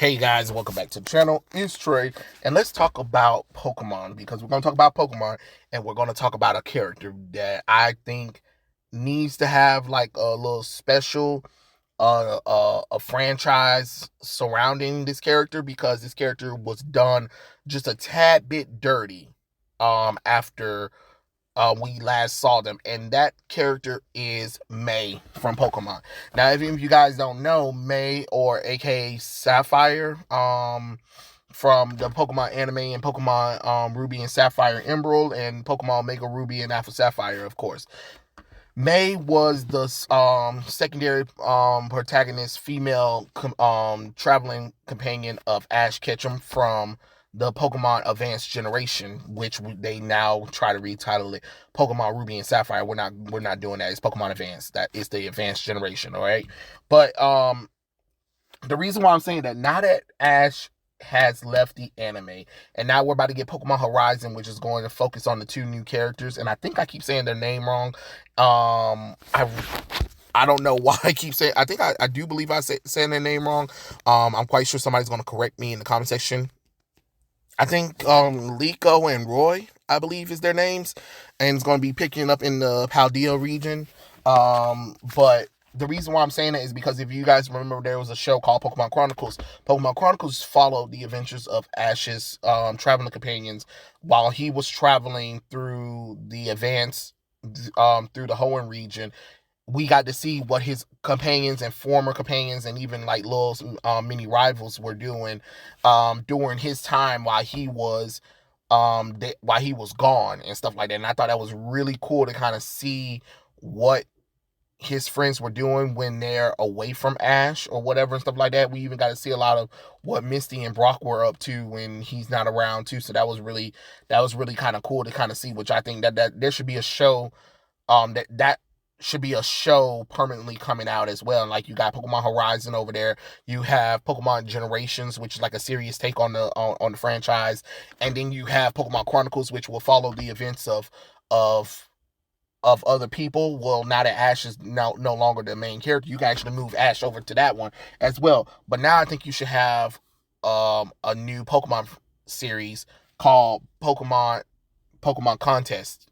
Hey guys, welcome back to the channel. It's Trey, and let's talk about Pokemon because we're going to talk about Pokemon and we're going to talk about a character that I think needs to have like a little special a franchise surrounding this character because this character was done just a tad bit dirty after we last saw them, and that character is May from Pokemon. Now, if you guys don't know, May, or aka Sapphire, from the Pokemon anime and Pokemon Ruby and Sapphire Emerald and Pokemon Omega Ruby and Alpha Sapphire, of course. May was the secondary protagonist, female traveling companion of Ash Ketchum from the Pokemon Advanced Generation, which they now try to retitle it Pokemon Ruby and Sapphire. We're not doing that. It's Pokemon Advanced. That is the Advanced Generation, all right? But the reason why I'm saying that, now that Ash has left the anime, and now we're about to get Pokemon Horizon, which is going to focus on the two new characters, and I think I keep saying their name wrong. I don't know why I keep saying. I think I do believe saying their name wrong. I'm quite sure somebody's going to correct me in the comment section. I think Liko and Roy, I believe, is their names, and it's going to be picking up in the Paldea region. But the reason why I'm saying that is because if you guys remember, there was a show called Pokemon Chronicles. Pokemon Chronicles followed the adventures of Ash's traveling companions while he was traveling through the through the Hoenn region. We got to see what his companions and former companions and even like little mini rivals were doing during his time while he was gone and stuff like that. And I thought that was really cool to kind of see what his friends were doing when they're away from Ash or whatever and stuff like that. We even got to see a lot of what Misty and Brock were up to when he's not around too. So that was really kind of cool to kind of see, which I think that there should be a show that should be a show permanently coming out as well. And like, you got Pokemon Horizon over there, you have Pokemon Generations, which is like a serious take on the franchise, and then you have Pokemon Chronicles, which will follow the events of other people. Well, now that Ash is no longer the main character, you can actually move Ash over to that one as well. But now I think you should have a new Pokemon series called Pokemon Contest.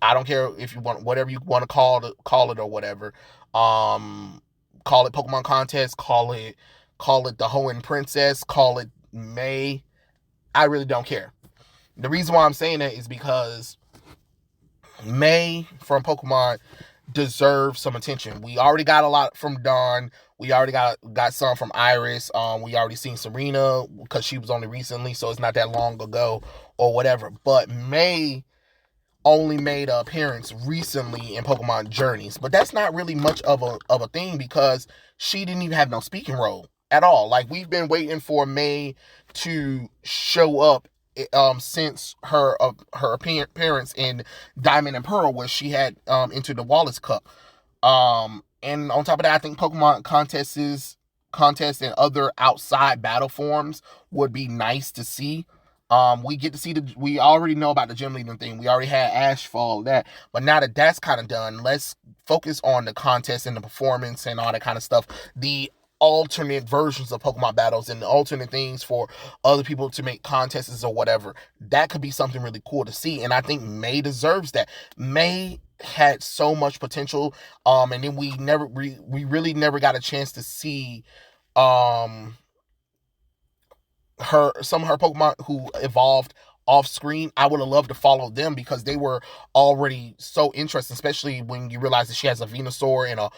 I don't care if you want whatever you want to call it or whatever. Call it Pokemon Contest, call it the Hoenn Princess, call it May. I really don't care. The reason why I'm saying that is because May from Pokemon deserves some attention. We already got a lot from Dawn. We already got some from Iris. We already seen Serena because she was only recently, so it's not that long ago or whatever. But May only made an appearance recently in Pokemon Journeys, but that's not really much of a thing because she didn't even have no speaking role at all. Like, we've been waiting for May to show up since her appearance in Diamond and Pearl, where she had entered the Wallace Cup. And on top of that, I think Pokemon contests and other outside battle forms would be nice to see. We get to see we already know about the gym leading thing. We already had Ash for all that. But now that that's kind of done, let's focus on the contest and the performance and all that kind of stuff. The alternate versions of Pokemon battles and the alternate things for other people to make contests or whatever. That could be something really cool to see. And I think May deserves that. May had so much potential. And then we really never got a chance to see some of her Pokemon who evolved off screen. I would have loved to follow them because they were already so interesting, especially when you realize that she has a Venusaur and a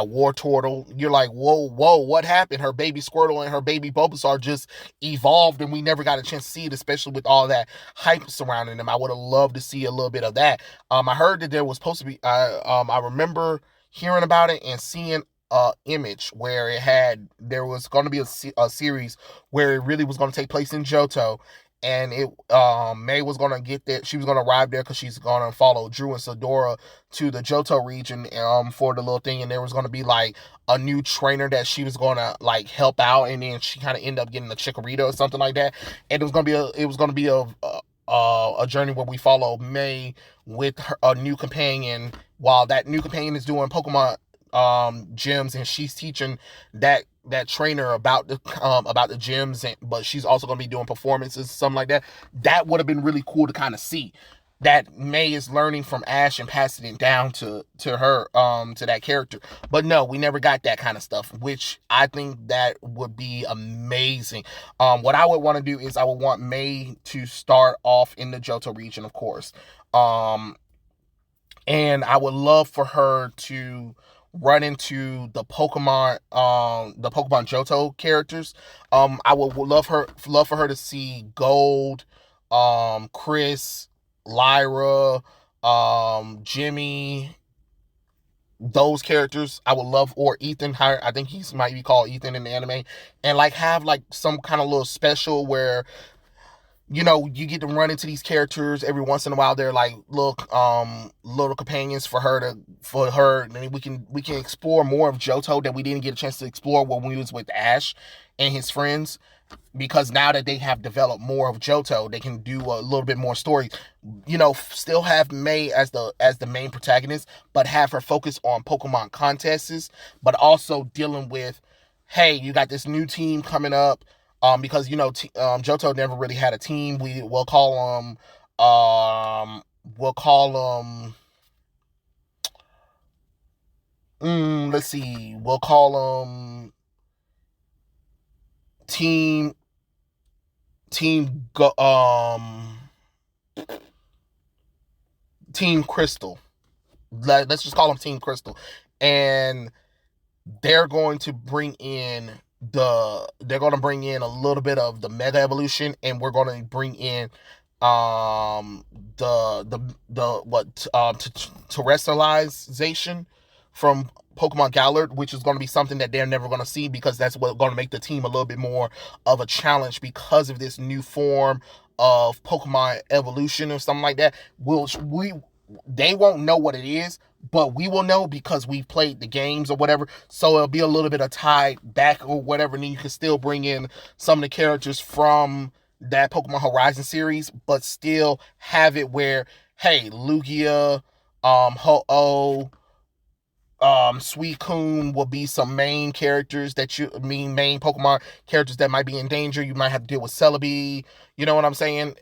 Wartortle. You're like, whoa, what happened? Her baby Squirtle and her baby Bulbasaur just evolved, and we never got a chance to see it, especially with all that hype surrounding them. I would have loved to see a little bit of that. I heard that there was supposed to be. I remember hearing about it and seeing image where there was going to be a series where it really was going to take place in Johto, and May was going to get there. She was going to arrive there because she's going to follow Drew and Sedora to the Johto region for the little thing, and there was going to be like a new trainer that she was going to like help out, and then she kind of ended up getting a Chikorita or something like that. And it was going to be a journey where we follow May with a new companion while that new companion is doing Pokemon gyms, and she's teaching that trainer about the gyms, but she's also going to be doing performances, something like that. That would have been really cool to kind of see that May is learning from Ash and passing it down to her, to that character. But no, we never got that kind of stuff, which I think that would be amazing. What I would want to do is I would want May to start off in the Johto region, of course. And I would love for her to run into the Pokemon Johto characters. I would love for her to see Gold, Chris, Lyra, Jimmy, those characters. I would love, or Ethan. I think he might be called Ethan in the anime, and like have like some kind of little special where, you know, you get to run into these characters every once in a while. They're like little companions for her, and we can explore more of Johto that we didn't get a chance to explore when we was with Ash and his friends. Because now that they have developed more of Johto, they can do a little bit more story. You know, still have May as the main protagonist, but have her focus on Pokemon contests, but also dealing with, hey, you got this new team coming up. Because, you know, Johto never really had a team. We'll call them, let's see, we'll call them Team Crystal. Let's just call them Team Crystal. And they're going to bring in a little bit of the Mega Evolution, and we're going to bring in terrestrialization from Pokemon Galar, which is going to be something that they're never going to see, because that's what's going to make the team a little bit more of a challenge because of this new form of Pokemon evolution or something like that. They won't know what it is, but we will know because we've played the games or whatever. So it'll be a little bit of tied back or whatever, and then you can still bring in some of the characters from that Pokemon Horizon series, but still have it where, hey, Lugia, Ho-Oh, Suicune will be some main characters main Pokemon characters that might be in danger. You might have to deal with Celebi, you know what I'm saying?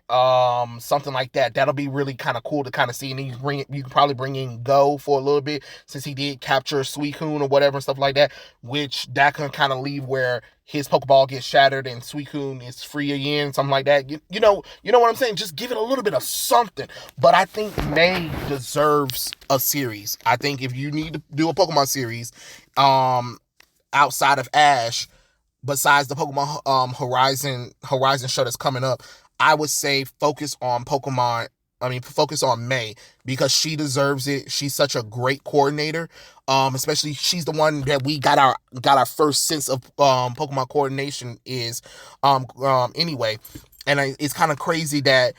Something like that. That'll be really kind of cool to kind of see. And you can probably bring in Go for a little bit, since he did capture Suicune or whatever and stuff like that, which that can kind of leave where his Pokeball gets shattered and Suicune is free again, something like that. You know what I'm saying? Just give it a little bit of something. But I think May deserves a series. I think if you need to do a Pokemon series, outside of Ash, besides the Pokemon Horizon show that's coming up, I would say focus on May, because she deserves it. She's such a great coordinator. Especially she's the one that we got our first sense of Pokemon coordination is anyway. And it's kind of crazy that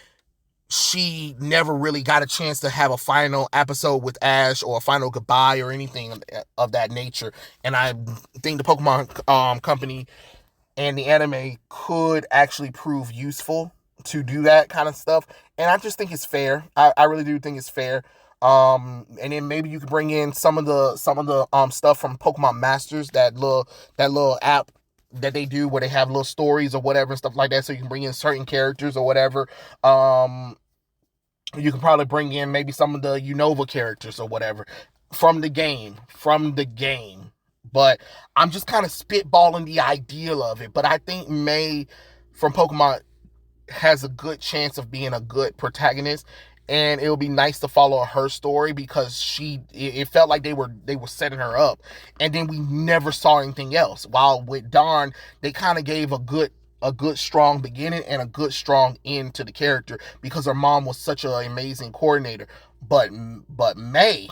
she never really got a chance to have a final episode with Ash or a final goodbye or anything of that nature. And I think the Pokemon company and the anime could actually prove useful to do that kind of stuff. And I just think it's fair. I really do think it's fair. And then maybe you could bring in some of the stuff from Pokemon Masters, that little app that they do where they have little stories or whatever and stuff like that, so you can bring in certain characters or whatever. You can probably bring in maybe some of the Unova characters or whatever from the game. But I'm just kind of spitballing the ideal of it. But I think May from Pokemon has a good chance of being a good protagonist, and it would be nice to follow her story, because it felt like they were setting her up, and then we never saw anything else. While with Dawn, they kind of gave a good strong beginning and a good strong end to the character, because her mom was such an amazing coordinator. But May,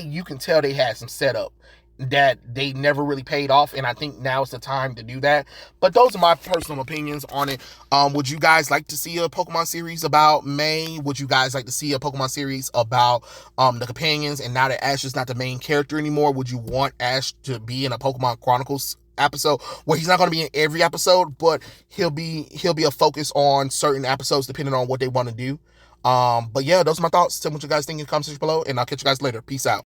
you can tell they had some setup that they never really paid off, and I think now is the time to do that. But those are my personal opinions on it. Would you guys like to see a Pokemon series about May? Would you guys like to see a Pokemon series about the companions? And now that Ash is not the main character anymore, would you want Ash to be in a Pokemon Chronicles episode where he's not going to be in every episode, but he'll be a focus on certain episodes depending on what they want to do? But yeah, those are my thoughts. Tell me what you guys think in the comment section below, and I'll catch you guys later. Peace out.